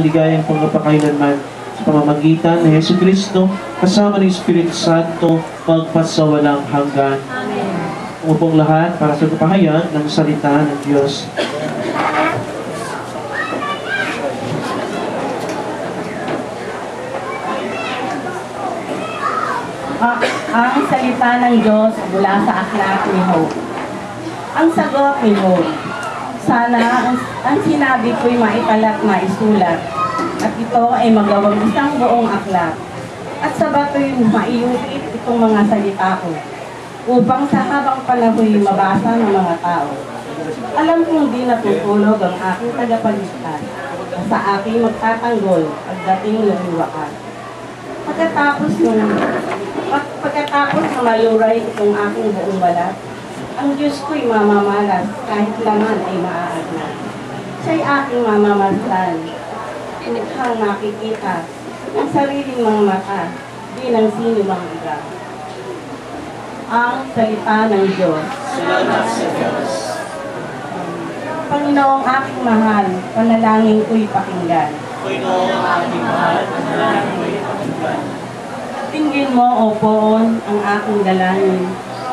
ng ligayang pagpapakailanman sa pamamagitan ni Hesus Kristo kasama ng Espiritu Santo magpasawalang hanggan. Amen. Umupong lahat para sa pahayag ng salita ng Diyos. Ang salita ng Diyos mula sa aklat ni Job. Ang sagot ni Job, sana ang sinabi ko'y maitalat na isulat, at ito ay magawang isang buong aklat, at sa bato'y maiulit itong mga salita ko, upang sa habang panahoy mabasa ng mga tao. Alam kong di natutulog ang aking tagapagligtas, at sa aking magtatanggol pagdating ng wakas. Pagkatapos na maluray itong aking buong balat, ang Diyos ko'y mamamalas kahit laman ay maaagnan. Siya'y aking mamamasdan, mukhang nakikita ng sariling mga mata, di ng sino mang iba. Ang salita ng Diyos. Salamat sa Diyos. Panginoong aking mahal, panalangin ko'y pakinggan. Panginoong aking mahal, panalangin ko'y pakinggan. Tingin mo, O Poon, ang aking dalangin.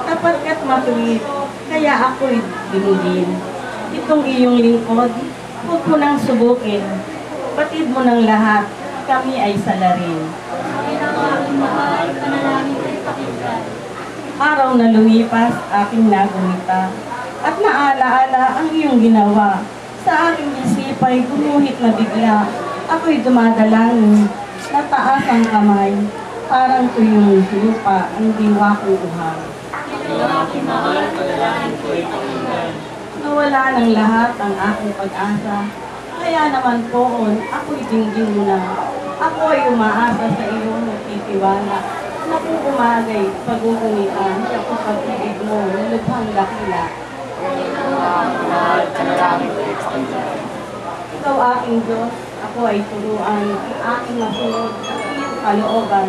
Kapagkat matuwid, kaya ako'y dinudin. Itong iyong lingkod, huwag mo nang subukin. Batid mo ng lahat, kami ay salarin. Araw na lumipas, aking nagumita. At naalaala ang iyong ginawa. Sa aking isipay, gumuhit na bigla. Ako'y dumadalangin, nataas ang kamay. Parang tuyong lupa ang diwa kong uhang. Nawala ng lahat ang aking pag-asa. Kaya naman Poon, ako'y dinggin mo na. Ako ay umaasa sa iyong natitiwala. Na kung umagay, pag-uunitan sa pag-ibig mo, lubhang dakila. Ikaw aking Diyos, ako ay turuan, ang aking masunod, ang iyong kalooban.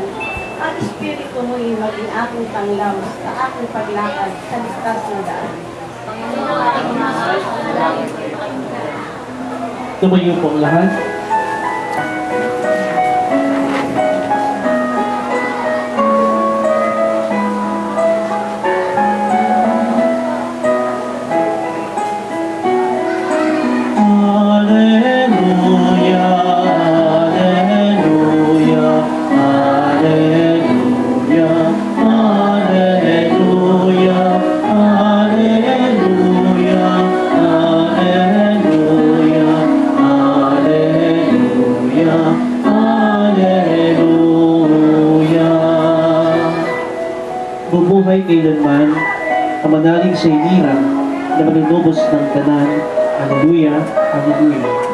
Ang Espiritu mo'y maging aking tanglaw sa aking paglakad sa ligtas na daan. Tumayo po ang lahat. Bubuhay kailanman ang manalig sa inira na manunubos ng tanan. Hallelujah, hallelujah.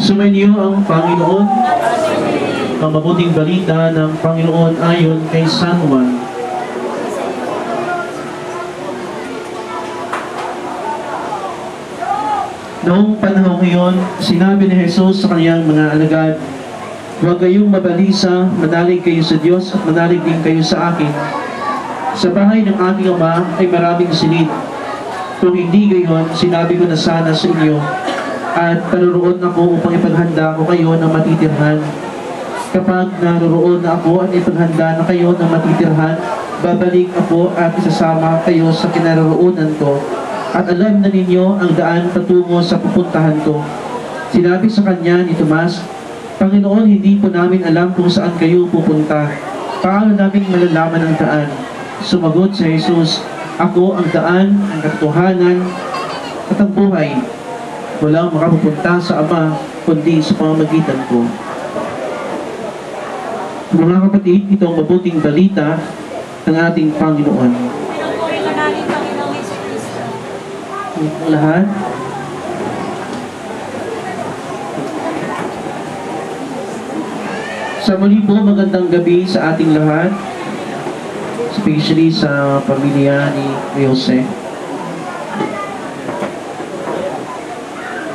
Sumainyo ang Panginoon, ang mabuting balita ng Panginoon ayon kay San Juan. Noong panahon ngayon, sinabi ni Jesus sa kanyang mga alagad, "Huwag kayong mabalisa, manalig kayo sa Diyos at manalig din kayo sa akin. Sa bahay ng aking Ama ay maraming silid. Kung hindi gayon, sinabi ko na sana sa inyo, at paruroon ako upang ipaghanda ko kayo ng matitirhan. Kapag naruroon na ako at ipaghanda na kayo ng matitirhan, babalik ako at isasama kayo sa kinaroroonan ko. At alam na ninyo ang daan patungo sa pupuntahan ko." Sinabi sa kanya ni Tomas, "Panginoon, hindi po namin alam kung saan kayo pupunta. Paano namin malalaman ang daan?" Sumagot si Jesus, "Ako ang daan, ang katotohanan, at ang buhay. Walang makapupunta sa Ama, kundi sa pamamagitan ko." Mga kapatid, itong mabuting balita ng ating Panginoon. Lahat. Sa muli po, magandang gabi sa ating lahat, especially sa pamilya ni Jose.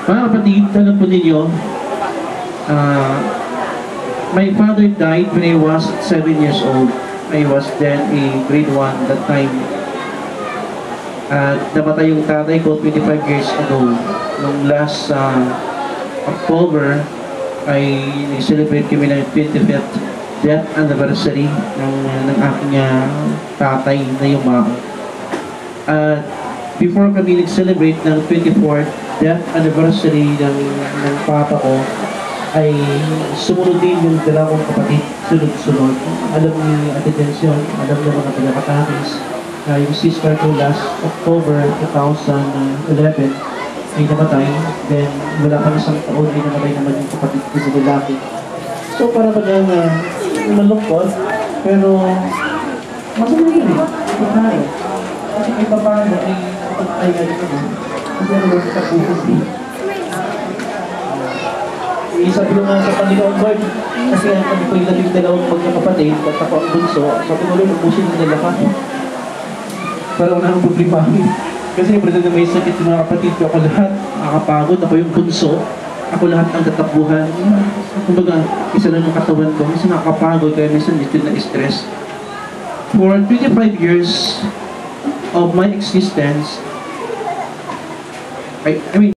Mga kapatid, alam po ninyo, my father died when I was 7 years old. I was then a grade 1 that time. At namatay yung tatay ko 25 years ago. Nung last October, ay celebrate kami ng 25th death anniversary ng aking tatay na yumao. At before kami nag-celebrate ng 24th death anniversary ng papa ko, ay sumunod din yung dalawang kapatid, sunod-sunod. Alam ni Ate Tension, alam ng mga taga-Katakis, na yung sister ko last October 2011 ay namatay. Then, wala pa isang taon ay namatay naman yung kapatid ko sa lalaki. So, para bagang malungkot, pero masama yun eh. Ipagkano. Kasi may paano ay kapag nga dito mo. Kasi ano ba sa kapuhos eh. Sabi ko nga sa Panginoon Lord, kasi kami po yung labing dalawang magkakapatid at ako ang bunso, sabi ko Lord, ubusin ng dalawa. Para wala akong problema. Kasi siyempre na may sakit yung mga kapatid ko, ako lahat nakakapagod, ako yung bunso, ako lahat ang tatakbuhan. Kumbaga, isa lang ang katawan ko, minsan nakakapagod, kaya minsan dito na-stress. For 25 years of my existence, I mean,